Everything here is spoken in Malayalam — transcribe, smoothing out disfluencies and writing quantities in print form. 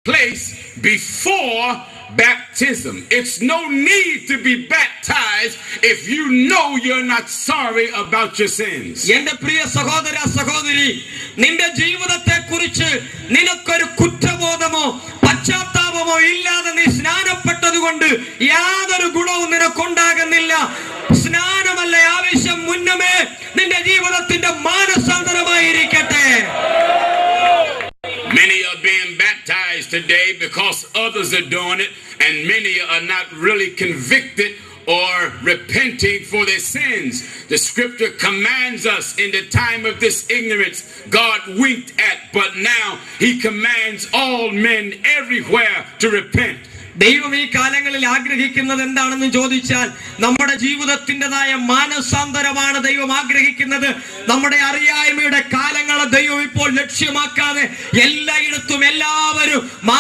place before baptism. It's no need to be baptized if you know you're not sorry about your sins. എന്റെ പ്രിയ സഹോദര സഹോദരി, നിന്റെ ജീവിതത്തെ കുറിച്ച് നിനക്കൊരു കുറ്റബോധമോ പശ്ചാത്താപമോ ഇല്ലാതെ നീ സ്നാനപ്പെട്ടതുകൊണ്ട് യാതൊരു ഗുണവും നിനക്കുണ്ടാകുന്നില്ല. സ്നാനമല്ല ആവശ്യം, മുന്നമേ നിന്റെ ജീവിതത്തിന്റെ മാനസാന്തരമായിരിക്കട്ടെ. Many are being baptized today because others are doing it, and many are not really convicted or repenting for their sins. The scripture commands us in the time of this ignorance God winked at, but now he commands all men everywhere to repent. ദൈവം ഈ കാലങ്ങളിൽ ആഗ്രഹിക്കുന്നത് എന്താണെന്ന് ചോദിച്ചാൽ നമ്മുടെ ജീവിതത്തിൻ്റെതായ മാനസാന്തരമാണ് ദൈവം ആഗ്രഹിക്കുന്നത്. നമ്മുടെ അറിയായ്മയുടെ കാലങ്ങളെ ദൈവം ഇപ്പോൾ ലക്ഷ്യമാക്കാതെ എല്ലായിടത്തും എല്ലാവരും